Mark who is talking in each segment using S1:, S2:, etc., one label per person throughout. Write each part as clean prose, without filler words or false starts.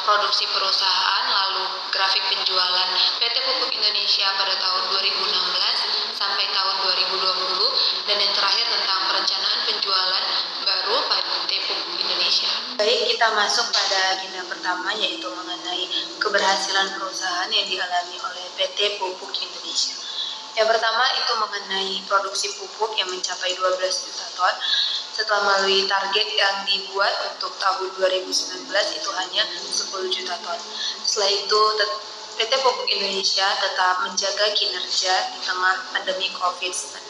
S1: produksi perusahaan, lalu grafik penjualan PT Pupuk Indonesia pada tahun 2016 sampai tahun 2020, dan yang terakhir tentang perencanaan penjualan baru PT Pupuk Indonesia. Baik, kita masuk pada agenda pertama, yaitu mengenai keberhasilan perusahaan yang dialami oleh PT Pupuk Indonesia. Yang pertama itu mengenai produksi pupuk yang mencapai 12 juta ton. Setelah melalui target yang dibuat untuk tahun 2019 itu hanya 10 juta ton. Setelah itu PT Pupuk Indonesia tetap menjaga kinerja di tengah pandemi COVID-19.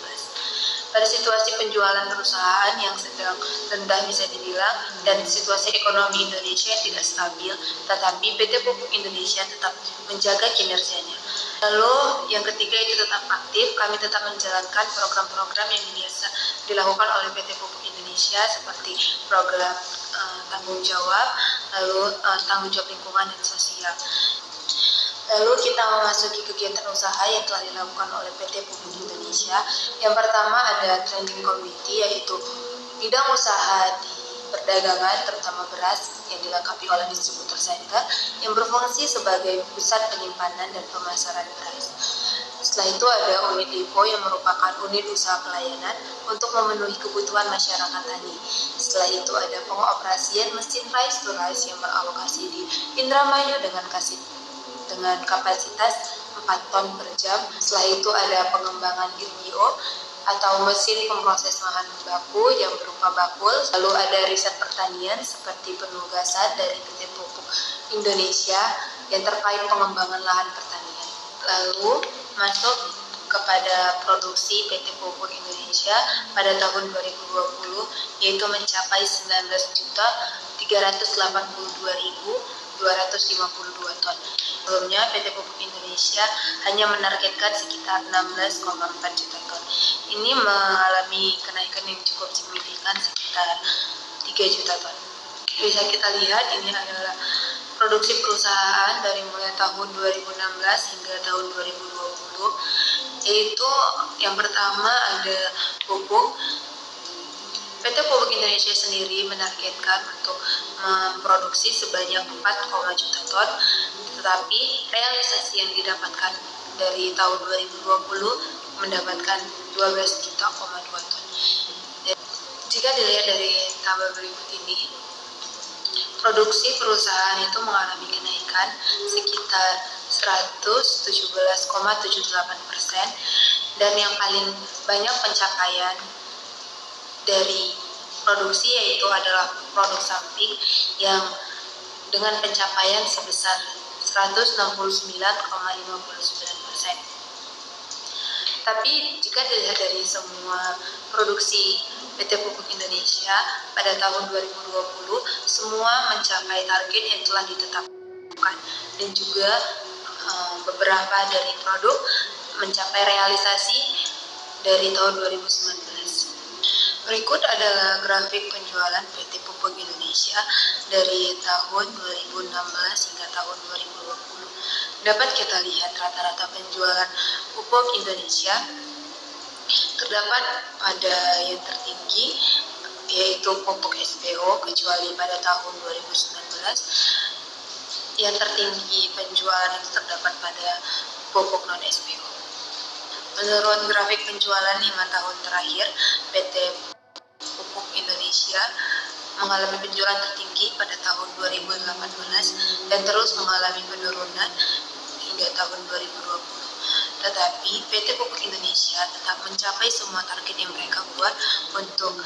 S1: Pada situasi penjualan perusahaan yang sedang rendah bisa dibilang dan situasi ekonomi Indonesia yang tidak stabil, tetapi PT Pupuk Indonesia tetap menjaga kinerjanya. Lalu yang ketiga itu tetap aktif, kami tetap menjalankan program-program yang biasa dilakukan oleh PT Pupuk Indonesia seperti program tanggung jawab, lalu tanggung jawab lingkungan dan sosial. Lalu kita memasuki kegiatan usaha yang telah dilakukan oleh PT Pupuk Indonesia. Yang pertama ada training committee, yaitu bidang usaha di perdagangan terutama beras yang dilengkapi oleh distributor center yang berfungsi sebagai pusat penyimpanan dan pemasaran beras. Setelah itu ada unit depo yang merupakan unit usaha pelayanan untuk memenuhi kebutuhan masyarakat tani. Setelah itu ada pengoperasian mesin rice to rice yang beralokasi di Indramayu dengan kapasitas 4 ton per jam. Setelah itu ada pengembangan RBO atau mesin pemproses bahan baku yang berupa bakul. Lalu ada riset pertanian seperti penugasan dari PT Pupuk Indonesia yang terkait pengembangan lahan pertanian. Lalu masuk kepada produksi PT Pupuk Indonesia pada tahun 2020, yaitu mencapai 19.382.252 ton. Sebelumnya PT Pupuk Indonesia hanya menargetkan sekitar 16,4 juta ton. Ini mengalami kenaikan yang cukup signifikan sekitar 3 juta ton. Bisa kita lihat ini adalah produksi perusahaan dari mulai tahun 2016 hingga tahun 2020, yaitu yang pertama ada pupuk. PT Pupuk Indonesia sendiri menargetkan untuk memproduksi sebanyak 4, juta ton, tetapi realisasi yang didapatkan dari tahun 2020 mendapatkan 12 juta, 2 ton. Jika dilihat dari tabel berikut ini, produksi perusahaan itu mengalami kenaikan sekitar 117,78%, dan yang paling banyak pencapaian dari produksi yaitu adalah produk samping yang dengan pencapaian sebesar 169,59%. Tapi jika dilihat dari semua produksi PT Pupuk Indonesia pada tahun 2020, semua mencapai target yang telah ditetapkan, dan juga beberapa dari produk mencapai realisasi dari tahun 2019. Berikut adalah grafik penjualan PT Pupuk Indonesia dari tahun 2016 hingga tahun 2020. Dapat kita lihat rata-rata penjualan pupuk Indonesia terdapat pada yang tertinggi, yaitu pupuk SPO, kecuali pada tahun 2019 yang tertinggi penjualan itu terdapat pada pupuk non SPO. Menurut grafik penjualan 5 tahun terakhir, PT Pupuk Indonesia mengalami penjualan tertinggi pada tahun 2018 dan terus mengalami penurunan hingga tahun 2020. Tetapi PT Pupuk Indonesia tetap mencapai semua target yang mereka buat untuk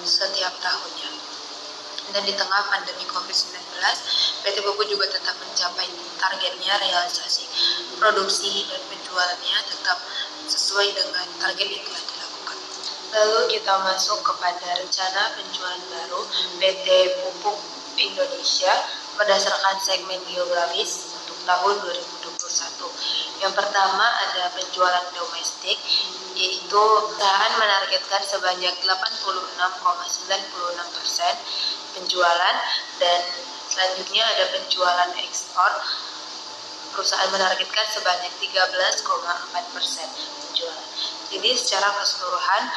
S1: setiap tahunnya. Dan di tengah pandemi COVID-19, PT Pupuk juga tetap mencapai targetnya, realisasi produksi dan penjualannya tetap sesuai dengan target yang telah dilakukan. Lalu kita masuk kepada rencana penjualan baru PT Pupuk Indonesia berdasarkan segmen geografis untuk tahun 2021. Yang pertama ada penjualan domestik, yaitu perusahaan menargetkan sebanyak 86,96% penjualan, dan selanjutnya ada penjualan ekspor. Perusahaan menargetkan sebanyak 13,4% penjualan. Jadi secara keseluruhan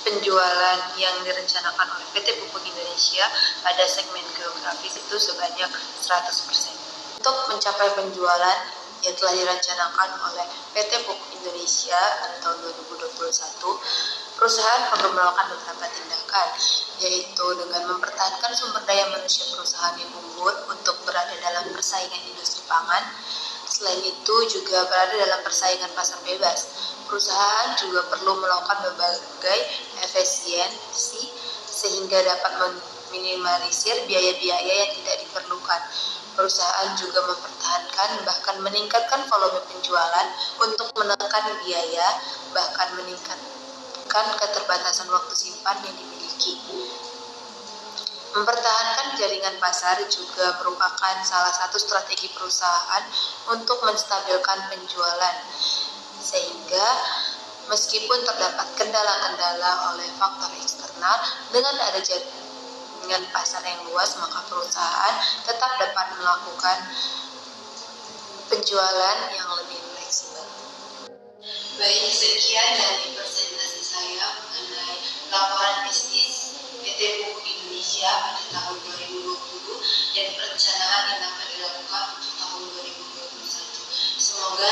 S1: penjualan yang direncanakan oleh PT Pupuk Indonesia pada segmen geografis itu sebanyak 100%. Untuk mencapai penjualan yang telah direncanakan oleh PT Pupuk Indonesia pada tahun 2021, perusahaan perlu melakukan beberapa tindakan, yaitu dengan mempertahankan sumber daya manusia perusahaan yang unggul untuk berada dalam persaingan industri pangan. Selain itu juga berada dalam persaingan pasar bebas. Perusahaan juga perlu melakukan berbagai efisiensi sehingga dapat meminimalisir biaya-biaya yang tidak diperlukan. Perusahaan juga mempertahankan bahkan meningkatkan volume penjualan untuk menekan biaya, bahkan meningkatkan keterbatasan waktu simpan yang dimiliki. Mempertahankan jaringan pasar juga merupakan salah satu strategi perusahaan untuk menstabilkan penjualan. Sehingga meskipun terdapat kendala-kendala oleh faktor eksternal, dengan ada jaringan pasar yang luas, maka perusahaan tetap dapat melakukan penjualan yang lebih fleksibel. Baik, sekian dari presentasi saya mengenai laporan bisnis PT Pupuk Indonesia pada tahun 2020 dan perencanaan yang dapat dilakukan untuk tahun 2021. Semoga